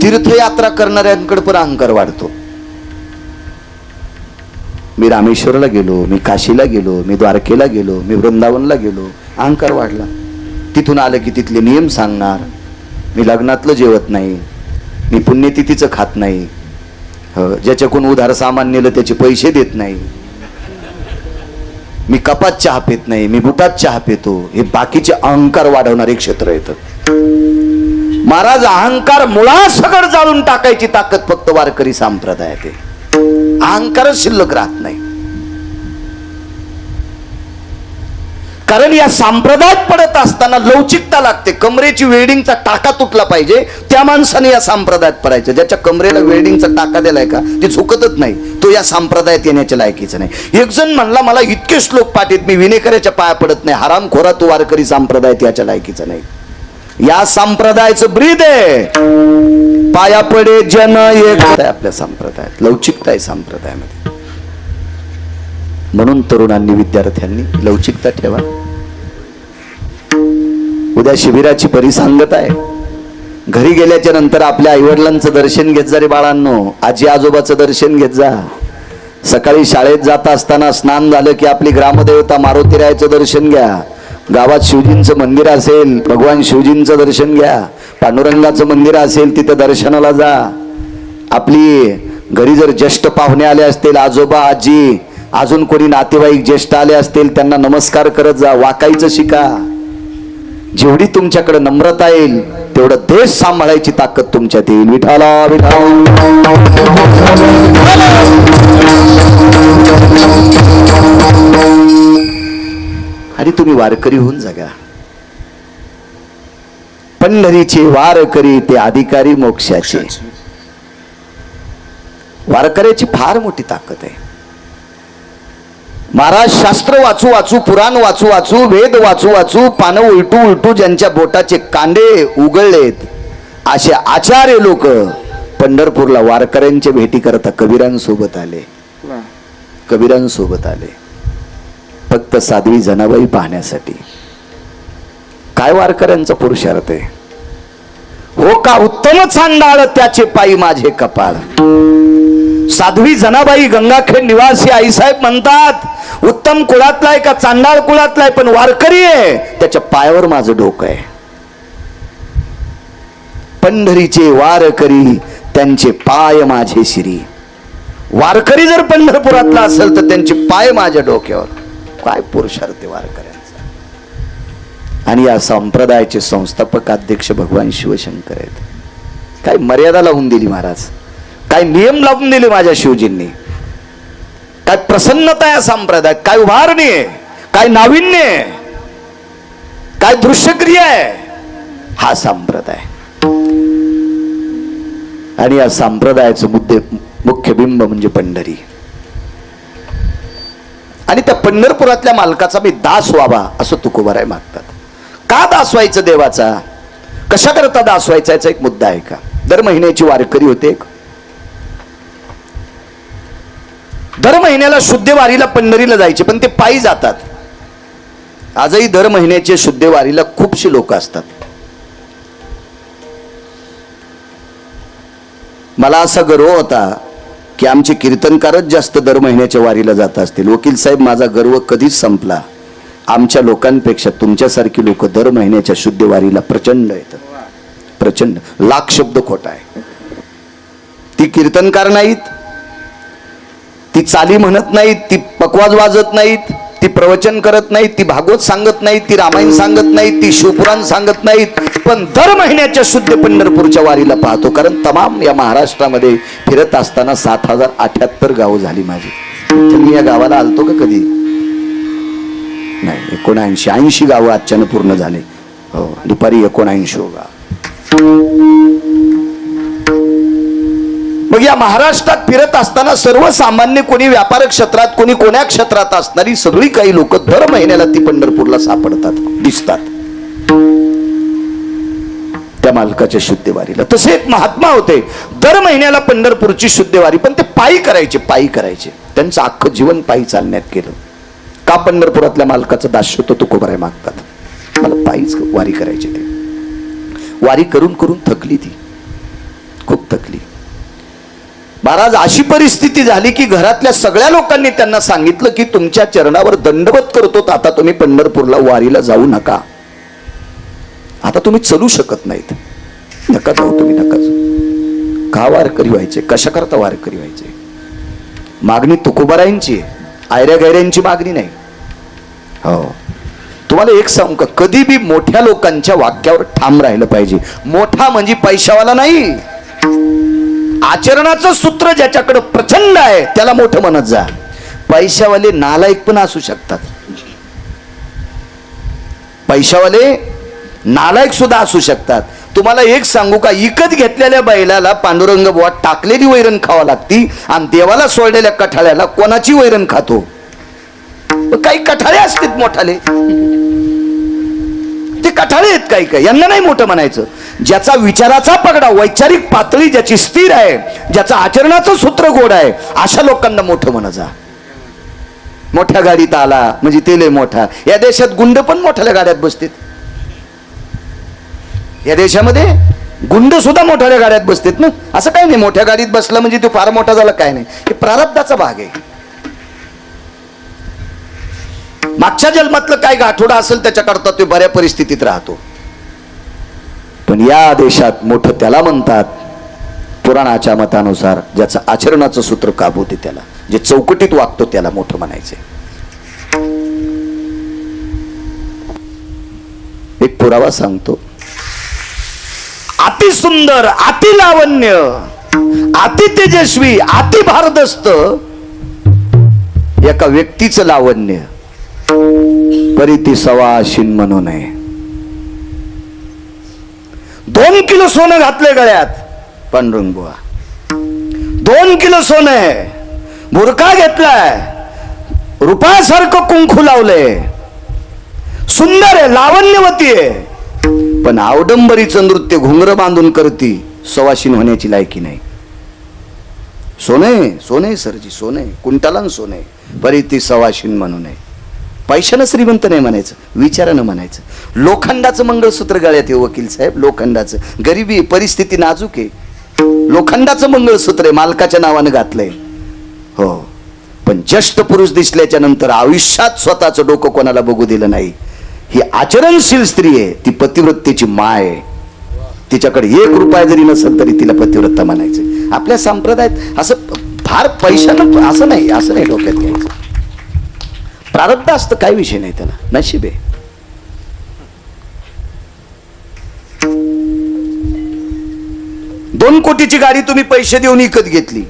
तीर्थयात्रा करणाऱ्यांकडे पण अहंकार वाढतो. मी रामेश्वरला गेलो, मी काशीला गेलो, मी द्वारकेला गेलो, मी वृंदावनला गेलो, अहंकार वाढला. तिथून आलं की तिथले नियम सांगणार. मी लग्नातलं जेवत नाही, मी पुण्यतिथीचं खात नाही, ज्याच्याकडून उधार सामान नेलं त्याचे पैसे देत नाही, मी कपात चहा पित नाही, मी बुटात चहा पितो. हे बाकीचे अहंकार वाढवणारे क्षेत्र येतं. महाराज, अहंकार मुळासकट जाळून टाकायची ताकद फक्त वारकरी संप्रदायात आहे. अहंकारच शिल्लक राहत नाही. कारण या संप्रदायात पडत असताना लवचिकता लागते. कमरेची वेल्डिंगचा टाका तुटला पाहिजे, त्या माणसाने या संप्रदायात पडायचं. ज्याच्या कमरेला वेल्डिंगचा टाका दिलाय का ते झुकतच नाही, तो या संप्रदायात येण्याच्या लायकीचा नाही. एक जण म्हणला, मला इतके श्लोक पाठीत, मी विनेकऱ्याच्या पाया पडत नाही, हरामखोरा तो वारकरी संप्रदायात याच्या लायकीचा नाही. या संप्रदायाचं ब्रीद आहे, पाया पडे जन एक. आपल्या संप्रदायात लवचिकता आहे संप्रदायामध्ये. म्हणून तरुणांनी, विद्यार्थ्यांनी लवचिकता ठेवा. उद्या शिबिराची परिसंगत आहे. घरी गेल्याच्या नंतर आपल्या आईवडिलांचं दर्शन घेत जा रे बाळांनो, आजी आजोबाचं दर्शन घेत जा. सकाळी शाळेत जात असताना स्नान झालं की आपली ग्रामदेवता मारुतीरायाचं दर्शन घ्या. गावात शिवजींचं मंदिर असेल, भगवान शिवजींचं दर्शन घ्या. पांडुरंगाचं मंदिर असेल, तिथं दर्शनाला जा. आपली घरी जर ज्येष्ठ पाहुणे आले असतील, आजोबा आजी, अजून कोणी नातेवाईक ज्येष्ठ आले असतील, त्यांना नमस्कार करत जा. वाकायचं शिका. जेवढी तुमच्याकडे नम्रता येईल तेवढं देश सांभाळायची ताकद तुमच्यात येईल. विठाला विठाला. आणि तुम्ही वारकरी होऊन जगा. पंढरीचे वारकरी ते अधिकारी मोक्षाचे. वारकऱ्याची फार मोठी ताकद आहे. महाराज, शास्त्र वाचू वाचू, पुराण वाचू वाचू, वेद वाचू वाचू, पानं उलटू उलटू ज्यांच्या बोटाचे कांडे उघडलेत असे आचार्य लोक पंढरपूरला वारकऱ्यांच्या भेटी करता कबीरांसोबत आले. कबीरांसोबत आले फक्त साध्वी जनाबाई पाहण्यासाठी. काय वारकऱ्यांचा पुरुषार्थ आहे. हो का उत्तम चांडाळ त्याचे पायी माझे कपाळ. साध्वी जनाबाई गंगाखेड निवासी आईसाहेब म्हणतात, उत्तम कुळातलाय का चांडाळ कुळातलाय, पण वारकरी आहे, त्याच्या पायावर माझं डोकं आहे. पंढरीचे वारकरी त्यांचे पाय माझे शिरी. वारकरी जर पंढरपुरातला असेल तर त्यांचे पाय माझ्या डोक्यावर. काय पुरुषार्थ वारकऱ्यांचा. आणि या संप्रदायाचे संस्थापक अध्यक्ष भगवान शिवशंकर आहेत. काय मर्यादा लावून दिली महाराज, काय नियम लावून दिले माझ्या शिवजींनी. काय प्रसन्नता या संप्रदायात, काय उभारणी आहे, काय नाविन्य आहे, काय दृश्यक्रिया आहे हा संप्रदाय. आणि या संप्रदायाचं मुख्य बिंब म्हणजे पंढरी. आणि त्या पंढरपुरातल्या मालकाचा मी दास व्हावा असं तुकोबाराय मागतात. का दास व्हायचं देवाचा, कशा करता दास व्हायचा, याचा एक मुद्दा आहे का. दर महिन्याची वारकरी होते. दर महिन्याला शुद्धेवारीला पंढरीला जायचे, पण ते पायी जातात. आजही दर महिन्याचे शुद्धेवारीला खूपशी लोक असतात. मला असा गर्व होता की आमचे कीर्तनकारच जास्त दर महिन्याच्या वारीला जात असतील. वकील साहेब, माझा गर्व कधीच संपला. आमच्या लोकांपेक्षा तुमच्यासारखी लोक दर महिन्याच्या शुद्धेवारीला प्रचंड येतात. प्रचंड. लाख शब्द खोटा आहे. ती कीर्तनकार नाहीत, ती चाली म्हणत नाहीत, ती पकवाज वाजत नाहीत, ती प्रवचन करत नाहीत, ती भागवत सांगत नाहीत, ती रामायण सांगत नाहीत, ती शिवपुराण सांगत नाहीत, पण दर महिन्याच्या शुद्ध पंढरपूरच्या वारीला पाहतो. कारण तमाम या महाराष्ट्रामध्ये फिरत असताना 7078 गावं झाली माझी. मी या गावाला आलतो का कधी नाही. 79-80 गावं आजच्यानं पूर्ण झाले. हो, दुपारी 79 गाव. मग या महाराष्ट्रात फिरत असताना सर्वसामान्य, कोणी व्यापार क्षेत्रात, कोणी कोण्या क्षेत्रात असणारी सगळी काही लोक दर महिन्याला ती पंढरपूरला सापडतात, दिसतात त्या मालकाच्या शुद्धेवारीला. तसे एक महात्मा होते, दर महिन्याला पंढरपूरची शुद्धेवारी, पण ते पायी करायचे. त्यांचं अख्खं जीवन पायी चालण्यात गेलं. का पंढरपुरातल्या मालकाचं दास्यत्व तुकोबाराय मागतात. मला पायीच वारी करायची. ते वारी करून करून थकली ती, खूप महाराज अशी परिस्थिती झाली की घरातल्या सगळ्या लोकांनी त्यांना सांगितलं की तुमच्या चरणावर दंडवत करतो, आता तुम्ही पंढरपूरला वारीला जाऊ नका, आता तुम्ही चलू शकत नाहीत, नका जाऊ तुम्ही, नका जाऊ. का वारकरी व्हायचे? कशा करता वारकरी व्हायचे? मागणी तुकोबारायांची, आयऱ्या गैऱ्यांची मागणी नाही. हो, तुम्हाला एक सांगू का, कधी बी मोठ्या लोकांच्या वाक्यावर ठाम राहिलं पाहिजे. मोठा म्हणजे पैशावाला नाही, आचरणाचं सूत्र ज्याच्याकडे प्रचंड आहे त्याला मोठं म्हणत जा. पैशावाले नालायक पण असू शकतात, पैशावाले नालायक सुद्धा असू शकतात. तुम्हाला एक सांगू का, इकत घेतलेल्या बैलाला पांडुरंग बुवा टाकलेली वैरण खावा लागती आणि देवाला सोडलेल्या कठाळ्याला कोणाची वैरण खातो? काही कठाळे असतात मोठाले, ते कठाळे आहेत काही काही, यांना नाही मोठं म्हणायचं. ज्याचा विचाराचा पगडा, वैचारिक पातळी ज्याची स्थिर आहे, ज्याचं आचरणाचं सूत्र गोड आहे, अशा लोकांना मोठं म्हणा जा. मोठ्या गाडीत आला म्हणजे ते लय मोठा. या देशात गुंड पण मोठ्या गाड्यात बसतात, या देशामध्ये गुंड सुद्धा मोठ्या गाड्यात बसतात ना. असं काही नाही मोठ्या गाडीत बसला म्हणजे तो फार मोठा झाला, काय नाही, हे प्रारब्धाचा भाग आहे. मागच्या जन्मातलं काय गाठोडा असेल त्याच्याकरता तो बऱ्या परिस्थितीत राहतो. पण या देशात मोठं त्याला म्हणतात पुराणाच्या मतानुसार ज्याचं आचरणाचं सूत्र काबूते, त्याला जे चौकटीत वागतो त्याला मोठं म्हणायचे. एक पुरावा सांगतो. अति सुंदर, अति लावण्य, अति तेजस्वी, अति भारदस्त एका व्यक्तीचं लावण्य परिती सवाशिन म्हणू नये. 2 किलो सोनं घातले गळ्यात पांडुरंग बुवा, 2 किलो सोनं आहे, बुरका घेतलाय, रुपयासारखं कुंकू लावलंय, सुंदर आहे, लावण्यवती आहे, पण अवडंबरीचं नृत्य घुंगर बांधून करती, सवाशिन होण्याची लायकी नाही. सोने सोने सरजी, सोने कुंटालान सोने, परिती सवाशिन म्हणू नये. पैशानं श्रीमंत नाही म्हणायचं, विचारानं म्हणायचं. लोखंडाचं मंगळसूत्र गळ्यात आहे वकील साहेब, लोखंडाचं. गरिबी परिस्थिती नाजूक आहे, लोखंडाचं मंगळसूत्र आहे, मालकाच्या नावानं घातलंय. हो, पण ज्येष्ठ पुरुष दिसल्याच्या नंतर आयुष्यात स्वतःचं डोकं कोणाला बघू दिलं नाही. ही आचरणशील स्त्री आहे, ती पतिव्रतेची माय आहे. तिच्याकडे 1 रुपया जरी नसेल तरी तिला पतिव्रता म्हणायचं. आपल्या संप्रदायात असं फार पैशानं असं नाही, असं नाही डोक्यात घ्यायचं. प्रारब्ध असतं, काय विषय नाही त्याला, नशीब आहे. $2 कोटीची गाडी तुम्ही पैसे देऊन विकत घेतली,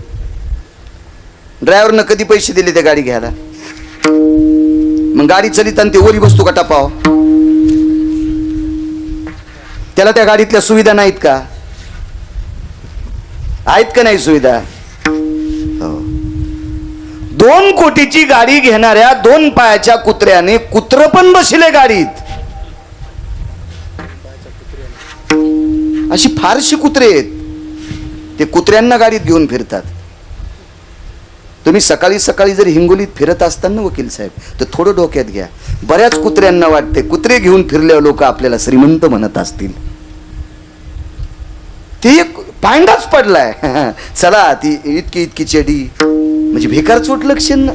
ड्रायव्हरनं कधी पैसे दिले त्या गाडी घ्यायला? मग गाडी चलित आणि ते ओरी वस्तू का टापाव? त्याला त्या गाडीतल्या सुविधा नाहीत का? आहेत का नाही सुविधा? 2 कोटीची गाडी घेणाऱ्या 2 पायाच्या कुत्र्याने कुत्र पण बसले गाडीत. अशी फारशी कुत्रे आहेत, ते कुत्र्यांना गाडीत घेऊन फिरतात. तुम्ही सकाळी सकाळी जर हिंगोलीत फिरत असताना वकील साहेब, तर थोडं डोक्यात घ्या. बऱ्याच कुत्र्यांना वाटते कुत्रे घेऊन फिरल्यावर लोक आपल्याला श्रीमंत म्हणत असतील. ते एक पांडाच पडलाय. चला ती इतकी इतकी चेडी म्हणजे भिकारचोट लक्षण.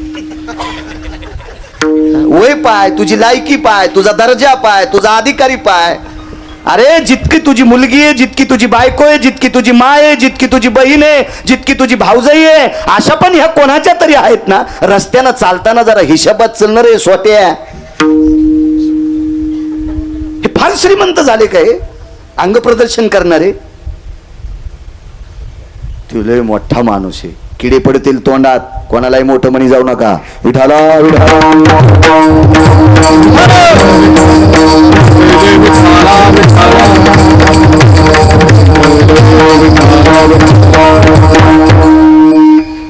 वय पाय, तुझी लायकी पाय, तुझा दर्जा पाय, तुझा अधिकारी पाय. अरे जितकी तुझी मुलगी आहे, जितकी तुझी बायको आहे, जितकी तुझी माय आहे, जितकी तुझी बहीण आहे, जितकी तुझी भाऊजाई आहे, अशा पण ह्या कोणाच्या तरी आहेत ना. रस्त्यानं चालताना जरा हिशोबात चालणार आहे सोट्या. हे फार श्रीमंत झाले काय अंग प्रदर्शन करणारे. तुला मोठा माणूस आहे, किडे पडतील तोंडात, कोणालाही मोठं म्हणी जाऊ नका. विठाला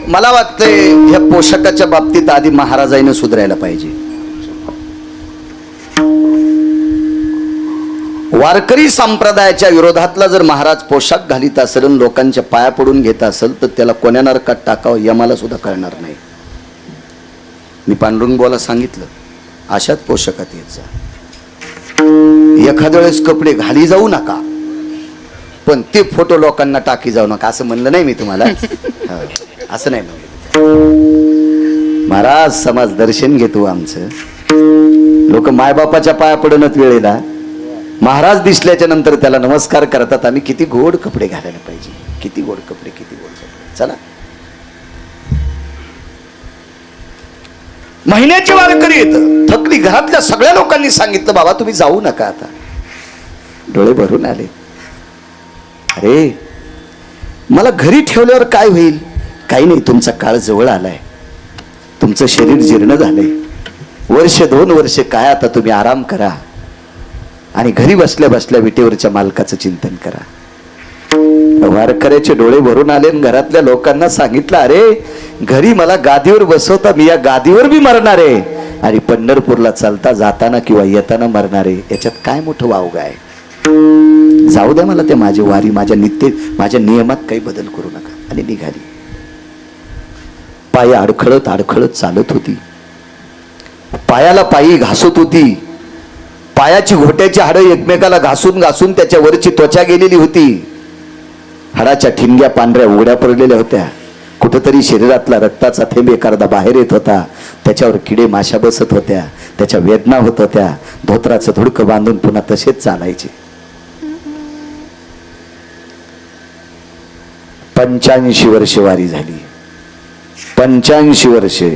मला वाटतंय ह्या पोशाखाच्या बाबतीत आधी महाराजांनी सुधारायला पाहिजे. वारकरी संप्रदायाच्या विरोधातला जर महाराज पोशाख घालीत असेल, लोकांच्या पाया पडून घेत असेल, तर त्याला कोण्या नरकात टाकावं यमाला सुद्धा कळणार नाही. मी पांडुरंग बुवाला सांगितलं, अशाच पोशाखात येत जा. एखाद्या वेळेस कपडे घाली जाऊ नका, पण ते फोटो लोकांना टाकी जाऊ नका, असं म्हणलं नाही मी तुम्हाला. असं नाही म्हणलं. महाराज समाज दर्शन घेतो आमचं. लोक मायबापाच्या पाया पडणच वेळेला महाराज दिसल्याच्या नंतर त्याला नमस्कार करतात. आम्ही किती गोड कपडे घालायला पाहिजे, किती गोड कपडे, किती गोड कपडे. चला, महिन्याची वारकरी येत थकली. घरातल्या सगळ्या लोकांनी सांगितलं बाबा तुम्ही जाऊ नका आता. डोळे भरून आले. अरे मला घरी ठेवल्यावर काय होईल? काही नाही, तुमचा काळ जवळ आलाय, तुमचं शरीर जीर्ण झालंय, वर्ष 2 वर्ष काय, आता तुम्ही आराम करा आणि घरी बसल्या बसल्या विटेवरच्या मालकाचं चिंतन करा. वारकऱ्याचे डोळे भरून आले. घरातल्या लोकांना सांगितलं अरे घरी मला गादीवर बसवता, मी या गादीवर बी मरणार आहे आणि पंढरपूरला चालता जाताना किंवा येताना मरणार आहे. याच्यात काय मोठं वावग आहे? जाऊ द्या मला ते माझी वारी, माझ्या नियमात काही बदल करू नका. आणि निघाली. पायी अडखळत अडखळत चालत होती. पायाला पायी घासत होती. पायाची घोट्याची हाडं एकमेकाला घासून घासून त्याच्या वरची त्वचा गेलेली होती. हाडाच्या ठिणग्या पांढऱ्या उघड्या पडलेल्या होत्या. कुठंतरी शरीरातला रक्ताचा थेंब एखादा बाहेर येत होता. त्याच्यावर किडे माशा बसत होत्या. त्याच्या वेदना होत होत्या. धोत्राचं धुडकं बांधून पुन्हा तसेच चालायचे. 85 वर्ष वारी झाली. 85 वर्षे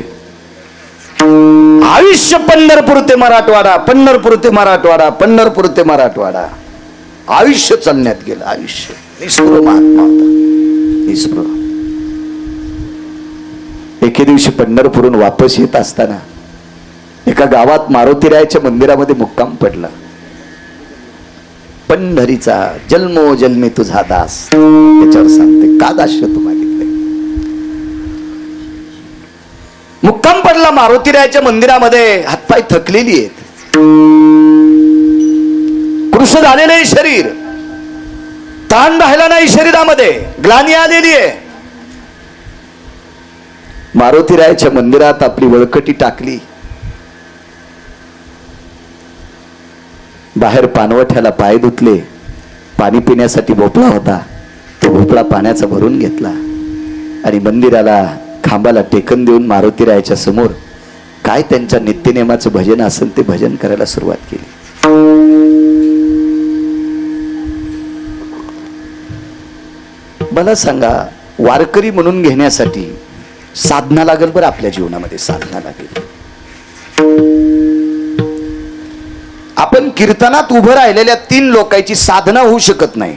आयुष्य पंढरपूर ते मराठवाडा, पंढरपूर ते मराठवाडा, पंढरपूर ते मराठवाडा. आयुष्य चालण्यात गेलं. आयुष्य निस्पृह महात्मा होता, निस्पृह. एके दिवशी पंढरपूरून वापस येत असताना एका गावात मारुतीरायाच्या मंदिरामध्ये मुक्काम पडला. पंढरीचा जन्मोजन्मी तुझा दास. त्याच्यावर सांगते का दास्य तू मागितले. मुक्काम पडला मारुतीरायाच्या मंदिरामध्ये. हातपाय थकलेली आहेत, कृश झालेलं आहे शरीर, ताण राहिला नाही शरीरामध्ये, ग्लानी आलेली आहे. मारुतीरायाच्या मंदिरात आपली वळकटी टाकली. बाहेर पानवठ्याला पाय धुतले. पाणी पिण्यासाठी भोपळा होता, तो भोपळा पाण्याचा भरून घेतला आणि मंदिराला खांबाला टेकन देऊन मारुतीरायाच्या समोर काय त्यांच्या नित्यनेमाचं भजन असेल ते भजन करायला सुरुवात केली. मला सांगा, वारकरी म्हणून घेण्यासाठी साधना लागेल बरं. आपल्या जीवनामध्ये साधना लागेल. आपण कीर्तनात उभं राहिलेल्या 3 लोकांची साधना होऊ शकत नाही.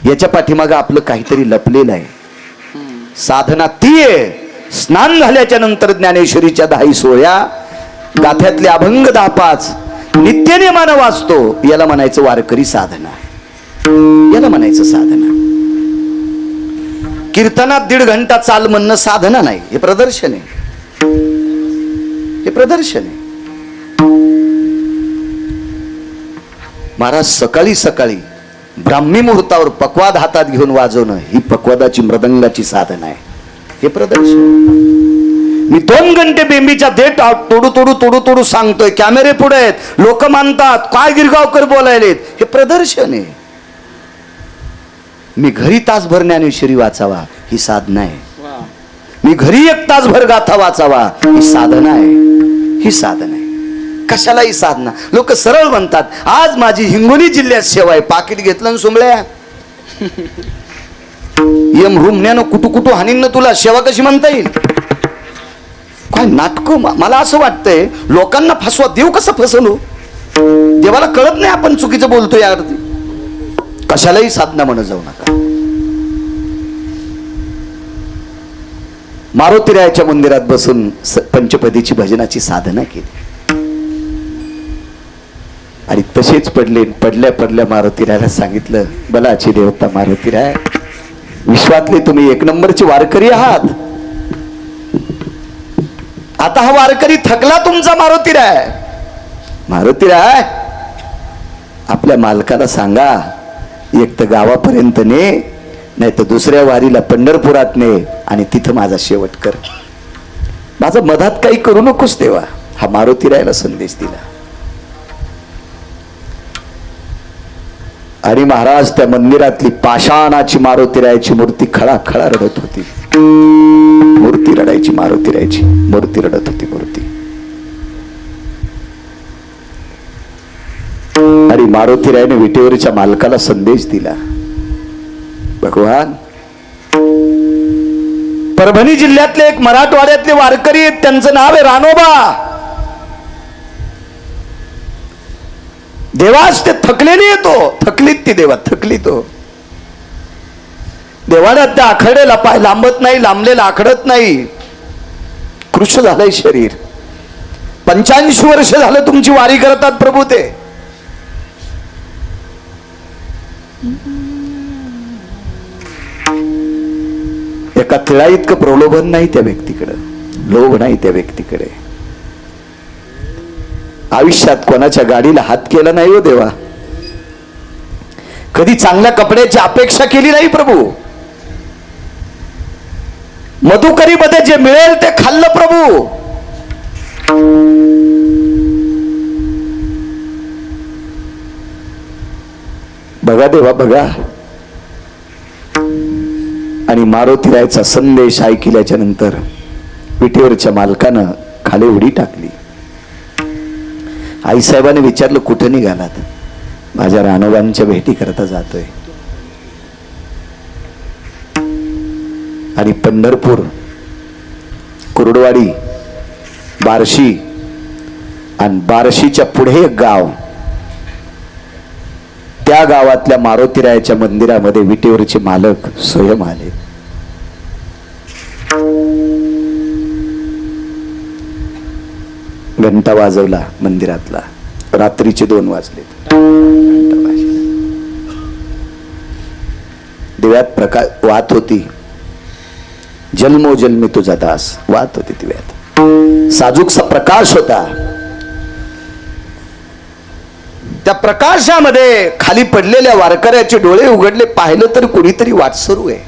याच्या पाठीमागे आपलं काहीतरी लपलेलं आहे. साधना ती आहे, स्नान झाल्याच्या नंतर ज्ञानेश्वरीच्या 10 सोहळ्या, गाथ्यातले अभंग 10-5 नित्यनेमानं वाचतो. याला म्हणायचं वारकरी साधना. याला म्हणायचं साधना. कीर्तनात 1.5 घंटा चाल म्हणणं साधना नाही, हे प्रदर्शन आहे. हे प्रदर्शन आहे. महाराज सकाळी सकाळी ब्राह्मी मुहूर्तावर पक्वाद हातात घेऊन वाजवणं ही पक्वादाची मृदंगाची साधना आहे. हे प्रदर्शन. मी 2 घंटे बेंबीच्या देठ तोडू तोडू तोडू तोडू सांगतोय. कॅमेरे पुढे आहेत, लोक मानतात, काय गिरगावकर बोलायलेत. हे प्रदर्शन आहे. मी घरी तासभर ज्ञानेश्वरी वाचावा ही साधना आहे. मी घरी 1 तासभर गाथा वाचावा ही साधना आहे. ही साधना आहे. कशालाही साधना. लोक सरळ म्हणतात आज माझी हिंगोली जिल्ह्यात सेवा आहे. पाकिट घेतलं ना सुमळ्या, यम रुमण्यानं कुटू कुटू हानीन तुला सेवा कशी म्हणता येईल? काय नाटक. मला असं वाटतंय लोकांना फसवा. देव कसं फसवलो? देवाला कळत नाही आपण चुकीचं बोलतोय. यार कशालाही साधना म्हणत जाऊ नका. मारुतीरायाच्या मंदिरात बसून पंचपदीची भजनाची साधना केली आणि तसेच पडल्या पडल्या मारुतीरायाला सांगितलं, बलाची देवता मारुतीराय, विश्वातले तुम्ही 1 नंबरचे वारकरी आहात. आता हा वारकरी थकला तुमचा मारुतीराय. मारुतीराय आपल्या मालकाला सांगा, एक तर गावापर्यंत ने, नाही तर दुसऱ्या वारीला पंढरपुरात ने आणि तिथं माझा शेवट कर. माझा मधात काही करू नकोस देवा. हा मारुतीरायाला संदेश दिला. आणि महाराज त्या मंदिरातली पाषाणाची मारुतीरायाची मूर्ती खळाखळा रडत होती. मूर्ती रडायची, मारुतीरायाची मूर्ती रडत होती. मूर्ती आणि मारुतीरायाने विटेवरीच्या मालकाला संदेश दिला, भगवान परभणी जिल्ह्यातले एक मराठवाड्यातले वारकरी आहेत, त्यांचं नाव आहे रानोबा. देवास ते थकलेली येतो, थकलीत ती देवा, थकली तो देवाला. त्या आखडेला पाय लांबत नाही, लांबलेला आखडत नाही. कृश झालंय शरीर. 85 वर्ष झालं तुमची वारी करतात प्रभू. ते एका तिळा इतकं प्रलोभन नाही त्या व्यक्तीकडे, लोभ नाही त्या व्यक्तीकडे. आयुष्यात कोणाच्या गाडीला हात केला नाही हो देवा. कधी चांगल्या कपड्याची अपेक्षा केली नाही प्रभू. मधुकरी मध्ये जे मिळेल ते खाल्लं प्रभू. बघा देवा बघा. आणि मारुतीरायाचा संदेश ऐकल्याच्या नंतर विटेवरच्या मालकानं खाली उडी टाकली. आईसाहेबांनी विचारलं, कुठं निघालात? माझ्या रानोबांच्या भेटी करता जातोय. आणि पंढरपूर, कुर्डवाडी, बार्शी आणि बार्शीच्या पुढे एक गाव, त्या गावातल्या मारुतीरायाच्या मंदिरामध्ये विटेवरचे मालक स्वयं आले. घंटा वाजवला मंदिरातला. रात्रीचे 2 वाजले. दिव्यात प्रकाश वात होती. जन्मोजन्मी तुझा दास वात होती दिव्यात. साजूकसा प्रकाश होता. त्या प्रकाशामध्ये खाली पडलेल्या वारकऱ्याचे डोळे उघडले. पाहिलं तर कुणीतरी वाटसरू आहे.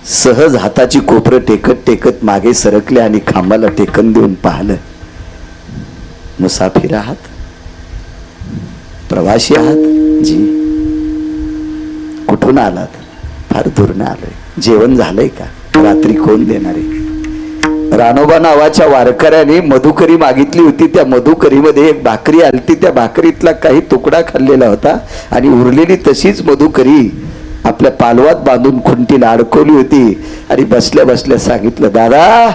सहज हाताची कोपरं टेकत टेकत मागे सरकले आणि खांबाला टेकन देऊन पाहिलं. मुसाफिर आहात? प्रवासी आहात? जी. कुठून आलात? फार दूरनं आलोय. जेवण झालंय का? रात्री कोण देणारे? रानोबा नावाच्या वारकऱ्याने मधुकरी मागितली होती. त्या मधुकरीमध्ये एक भाकरी आलती. त्या भाकरीतला काही तुकडा खाल्लेला होता आणि उरलेली तशीच मधुकरी आपल्या पालवात बांधून खुंटीला अडकवली होती. आणि बसल्या बसल्या सांगितलं, दादा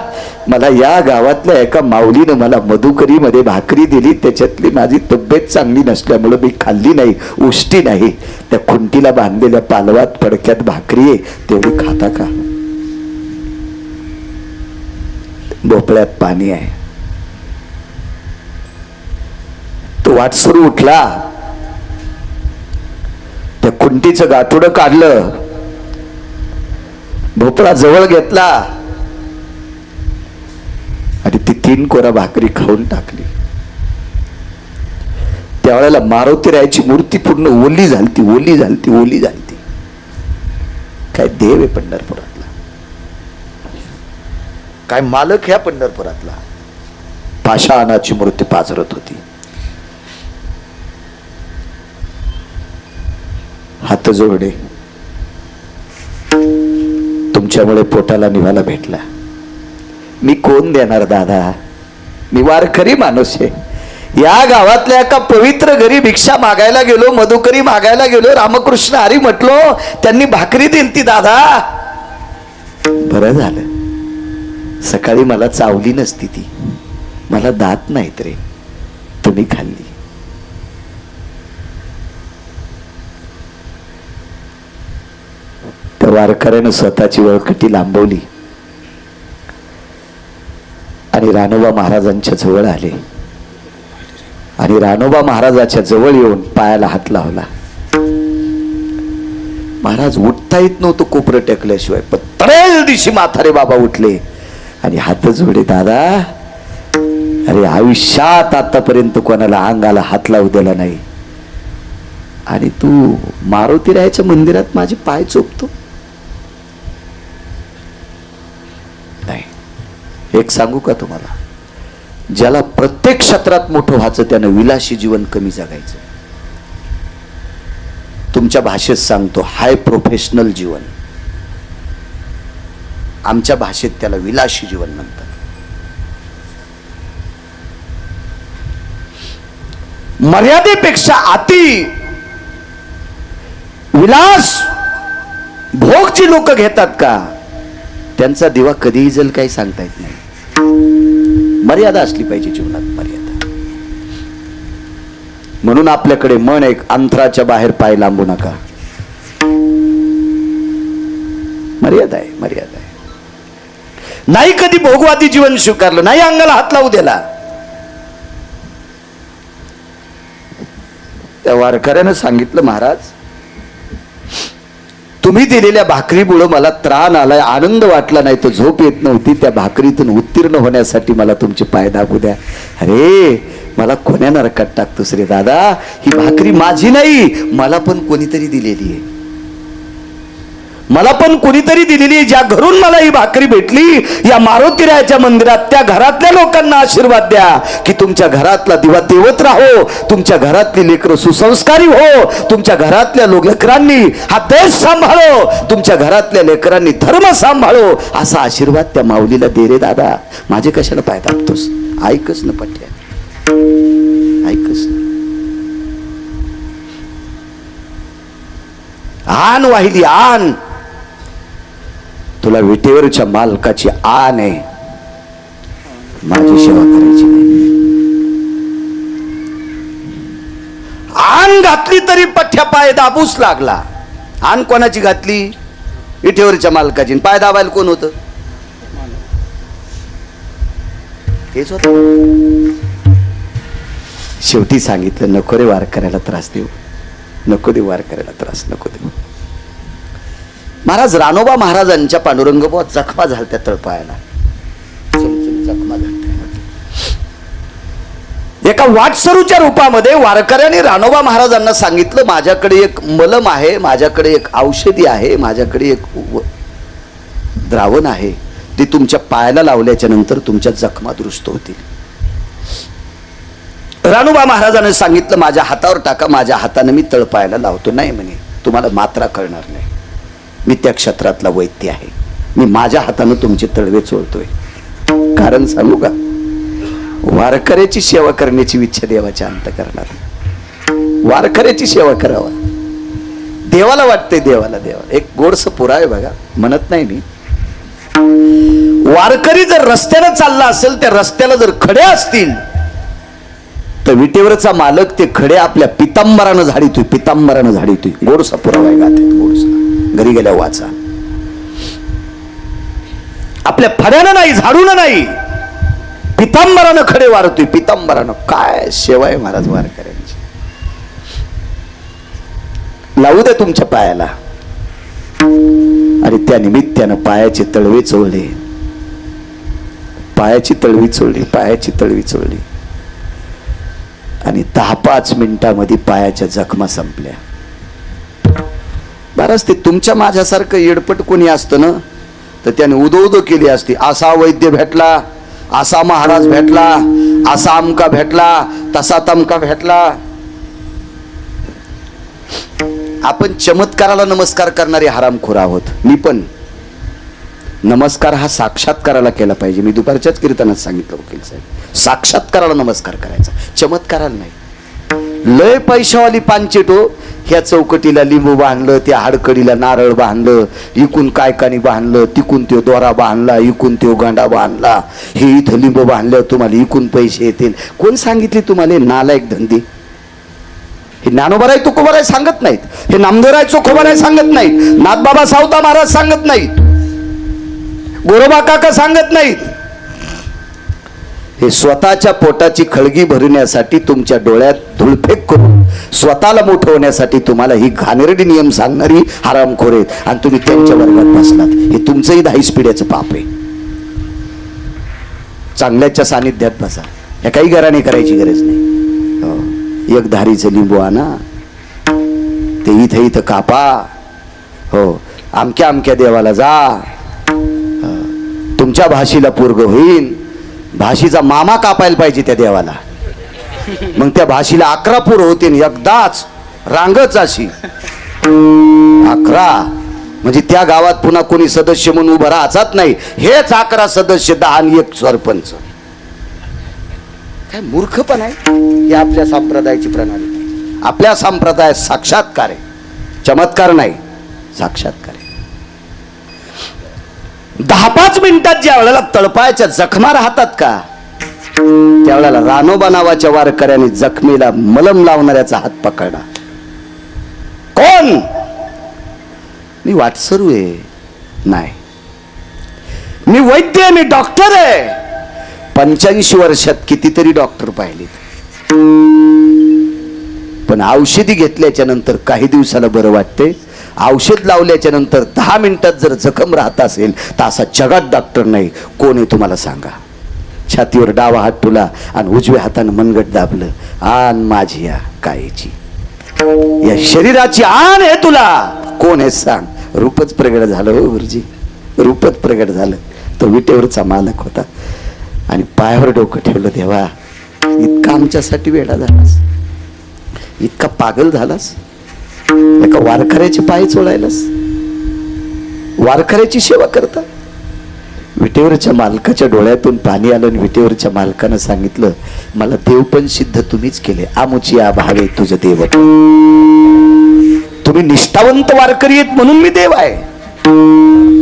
मला या गावातल्या एका माऊलीनं मला मधुकरीमध्ये भाकरी दिली. त्याच्यातली माझी तब्येत चांगली नसल्यामुळे मी खाल्ली नाही, उष्टी नाही. त्या खुंटीला बांधलेल्या पालवात पडक्यात भाकरी आहे, तेवढी खाता का? भोपळ्यात पाणी आहे. तो वाटसरू उठला. त्या खुंटीचं गाठोडं काढलं. भोपळा जवळ घेतला आणि ती 3 कोरा भाकरी खाऊन टाकली. त्यावेळेला मारुतीरायाची मूर्ती पूर्ण ओली झालती, ओली झालती, ओली झालती. काय देव आहे पंढरपुरातला, काय मालक ह्या पंढरपुरातला. पाषाणाची मूर्ती पाझरत होती. हात जोडे, तुमच्यामुळे पोटाला निवाला भेटला. मी कोण देणार दादा? मी वारकरी माणूस आहे. या गावातल्या एका पवित्र घरी भिक्षा मागायला गेलो, मधुकरी मागायला गेलो, रामकृष्ण हरी म्हटलो, त्यांनी भाकरी दिलती दादा. बरं झालं, सकाळी मला चावली नसती ती. मला दात नाहीत रे, तुम्ही खाल्ली. त्या वारकऱ्यानं स्वतःची वळकटी लांबवली आणि रानोबा महाराजांच्या जवळ आले. आणि रानोबा महाराजाच्या जवळ येऊन पायाला हात लावला. महाराज उठता येत नव्हतं कोपरं टेकल्याशिवाय, पण तळेल दिशी म्हातारे बाबा उठले आणि हात जोडे. दादा, अरे आयुष्यात आतापर्यंत कोणाला अंगाला हात लावू दिला नाही आणि तू मारुतीरायाच्या मंदिरात माझे पाय चोपतो? नाही. एक सांगू का तुम्हाला, ज्याला प्रत्येक क्षेत्रात मोठं व्हायचं त्यानं विलासी जीवन कमी जगायचं. तुमच्या भाषेत सांगतो, हाय प्रोफेशनल जीवन. आमच्या भाषेत त्याला विलासी जीवन म्हणतात. मर्यादेपेक्षा अति विलास भोग जी लोक घेतात का, त्यांचा दिवा कधीही जल काही सांगता येत नाही. मर्यादा असली पाहिजे जीवनात, मर्यादा. म्हणून आपल्याकडे मन एक, अंतराच्या बाहेर पाय लांबू नका. मर्यादा आहे, मर्यादा आहे. नाही कधी भोगवादी जीवन स्वीकारलं, नाही अंगाला हात लावू दिला. त्या वारकऱ्यानं सांगितलं, महाराज तुम्ही दिलेल्या भाकरीमुळे मला त्राण आलाय, आनंद वाटला नाही, तर झोप येत नव्हती. त्या भाकरीतून उत्तीर्ण होण्यासाठी मला तुमचे पाय दाबू द्या. अरे मला कोण्या नरकात टाकतोस रे दादा, ही भाकरी माझी नाही, मला पण कोणीतरी दिलेली आहे. मला पण कोणीतरी दिलेली आहे. ज्या घरून मला ही भाकरी भेटली, या मारुतीरायाच्या मंदिरात त्या घरातल्या लोकांना आशीर्वाद द्या की तुमच्या घरातला दिवा तेवत राहो, तुमच्या घरातली लेकरं सुसंस्कारी हो, तुमच्या घरातल्या लेकरांनी हा देश सांभाळो, तुमच्या घरातल्या लेकरांनी धर्म सांभाळो, असा आशीर्वाद त्या माऊलीला दे रे दादा. माझे कशाला पाय दाबतोस? ऐकच ना पठ्या, ऐकच ना. आण वाहिली आण, तुला विटेवरच्या मालकाची आण आहे, माझी सेवा करायची नाही. आण घातली तरी पठ्या पाय दाबूच लागला. आण कोणाची घातली? विटेवरच्या मालकाची. पाय दाबायला कोण होतं? तेच होत. शेवटी सांगितलं, नको रे वारकऱ्याला त्रास देऊ, नको देऊ वारकऱ्याला त्रास, नको देऊ. महाराज रानोबा महाराजांच्या पांडुरंग बुवा जखमा झालत्या तळपायाला, जखमा झालत्या. एका वाटसरूच्या रूपामध्ये वारकऱ्याने रानोबा महाराजांना सांगितलं, माझ्याकडे एक मलम आहे, माझ्याकडे एक औषधी आहे, माझ्याकडे एक द्रावण आहे, ते तुमच्या पायाला लावल्याच्या नंतर तुमच्या जखमा दुरुस्त होतील. रानोबा महाराजांनी सांगितलं, माझ्या हातावर टाका, माझ्या हाताने मी तळपायाला लावतो. नाही म्हणे, तुम्हाला मात्रा कळणार नाही, मी त्या क्षेत्रातला वैद्य आहे, मी माझ्या हाताने तुमचे तळवे चोळतोय. कारण सांगू का? वारकऱ्याची सेवा करण्याची इच्छा देवाच्या अंतःकरणात. वारकऱ्याची सेवा करावा, देवाला वाटते, देवाला. एक गोडस पुरावे बघा, म्हणत नाही मी. वारकरी जर रस्त्यानं चालला असेल, त्या रस्त्याला जर खडे असतील, तर विटेवरचा मालक ते खडे आपल्या पितांबरानं झाडीतोय, पितांबरानं झाडीतोय. गोडसा पुरावा आहे, गाते गोडसा, घरी गेल्या वाचा. आपल्या फड्यानं नाही, झाडून नाही, पितांबरानं खडे वारतोय, पितांबरानं. काय सेवा आहे महाराज वारकऱ्यांची. लावू द्या तुमच्या पायाला. आणि त्या निमित्तानं पायाचे तळवे चोळले, पायाची तळवी चोळली, पायाची तळवी चोळली. आणि 10-5 मिनिटांमध्ये पायाच्या जखमा संपल्या. बरंच ते तुमच्या माझ्यासारखं येडपट कोणी असतं ना, तर त्याने उदो केली असती. असा वैद्य भेटला, असा महाराज भेटला, असा अमका भेटला, तसा तमका भेटला. आपण चमत्काराला नमस्कार करणारे हरामखोर आहोत. मी पण नमस्कार हा साक्षात्काराला केला पाहिजे. मी दुपारच्याच कीर्तनात सांगितलं वकील साहेब, साक्षात्काराला नमस्कार करायचा, चमत्काराला नाही. लय पैशावाली पानचेटो, ह्या चौकटीला लिंबू बांधलं, त्या हाडकडीला नारळ बांधलं, इकून कायकानी बांधलं, तिकून तो दोरा बांधला, इकून तो गांडा बांधला, हे इथं लिंबू बांधल्यावर तुम्हाला इकून पैसे येतील. कोण सांगितले तुम्हाला नालायक धंदे? हे ज्ञानोबराय तुकोबराय सांगत नाहीत, हे नामदेवराय चोखोबराय सांगत नाहीत, नाथबाबा सावता महाराज सांगत नाहीत, गोरोबा काका सांगत नाहीत. हे स्वतःच्या पोटाची खळगी भरण्यासाठी, तुमच्या डोळ्यात धुळफेक करून स्वतःला मोठं होण्यासाठी तुम्हाला ही घाणेरडी नियम सांगणारी हरामखोर आहेत. आणि तुम्ही त्यांच्या वर्गात बसलात. हे तुमचंही 10 पिढ्याचं पाप आहे. चांगल्याच्या सानिध्यात बसा. ह्या काही घराने करायची गरज नाही. एक धारीचं लिंबू आणा, ते इथं इथं कापा. हो, अमक्या अमक्या देवाला जा, तुमच्या भाषीला पोरग होईल. भाषीचा मामा कापायला पाहिजे त्या देवाला, मग त्या भाषीला 11 पोरं होते. एकदाच रांगच अशी 11 म्हणजे त्या गावात पुन्हा कोणी सदस्य म्हणून उभं राहत नाही. हेच 11 सदस्य 10 आणि 1 सरपंच. काय मूर्खपण आहे. ही आपल्या संप्रदायाची प्रणाली नाही. आपल्या संप्रदायात साक्षात्कार आहे, चमत्कार नाही, साक्षात्कार आहे. 10-5 मिनिटात ज्या वेळेला तळपायाच्या जखमा राहतात का, त्यावेळेला रानोबा नावाच्या वारकऱ्याने जखमीला मलम लावणाऱ्याचा हात पकडला. कोण? मी वाटसरू आहे नाही, मी वैद्य आहे, मी डॉक्टर आहे. 85 वर्षात कितीतरी डॉक्टर पाहिलेत, पण औषधी घेतल्याच्या नंतर काही दिवसाला बरं वाटते. औषध लावल्याच्या नंतर 10 मिनिटात जर जखम राहत असेल तर असा जगात डॉक्टर नाही. कोण आहे तुम्हाला सांगा. छातीवर डावा हात ठेवला आणि उजव्या हातानं मनगट दाबलं. आण माझी या कायेची, या शरीराची आण आहे तुला. कोण आहे सांग. रूपच प्रगट झालं हो गुरुजी, रूपच प्रगट झालं. तो विटेवरचा मालक होता आणि पायावर डोकं ठेवलं. देवा, इतका आमच्यासाठी वेडा झालास, इतका पागल झालास, एका वारकऱ्याचे पाय चोळायलास, वारकऱ्याची सेवा करता. विटेवरच्या मालकाच्या डोळ्यातून पाणी आलं आणि विटेवरच्या मालकानं सांगितलं, मला देव पण सिद्ध तुम्हीच केले. आमुची भावे तुझं देव. तुम्ही निष्ठावंत वारकरी आहेत म्हणून मी देव आहे.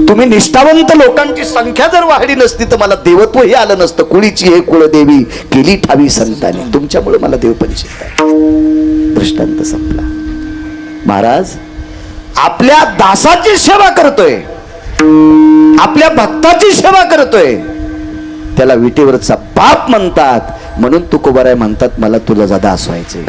तुम्ही निष्ठावंत लोकांची संख्या जर वाढली नसती तर मला देवत्वही आलं नसतं. कुळीची हे कुळदेवी केली ठावी संतांनी. तुमच्यामुळे मला देव पण सिद्ध आहे. दृष्टांत संपला. महाराज आपल्या दासाची सेवा करतोय, आपल्या भक्ताची सेवा करतोय, त्याला विटेवरचा बाप म्हणतात. म्हणून तुकोबाराय म्हणतात, मला तुला जा दास व्हायचे.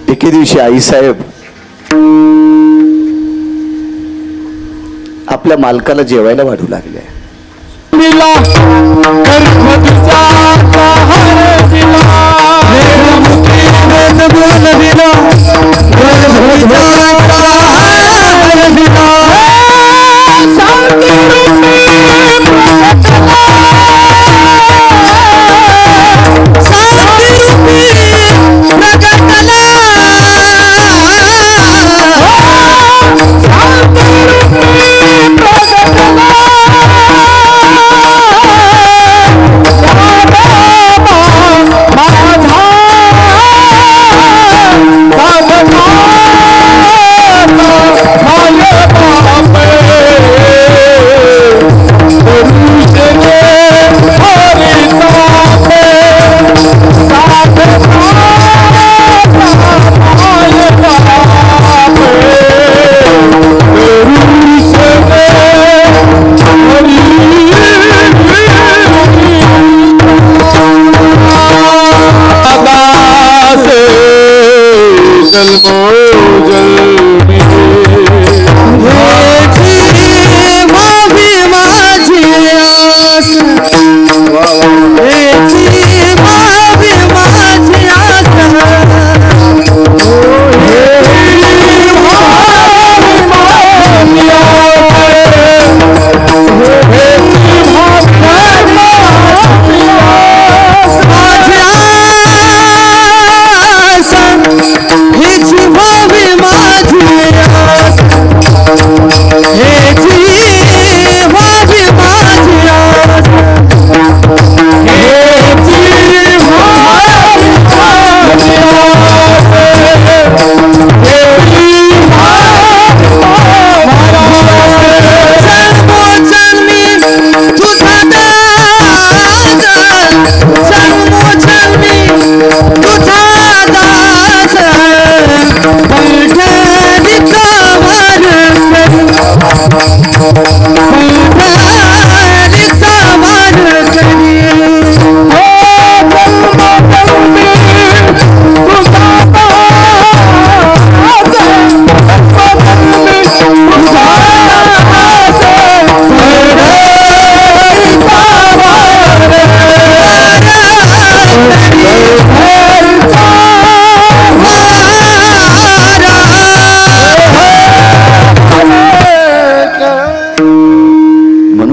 एके दिवशी आईसाहेब आपल्या मालकाला जेवायला वाढू लागले.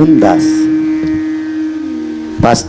मोहनदास. 5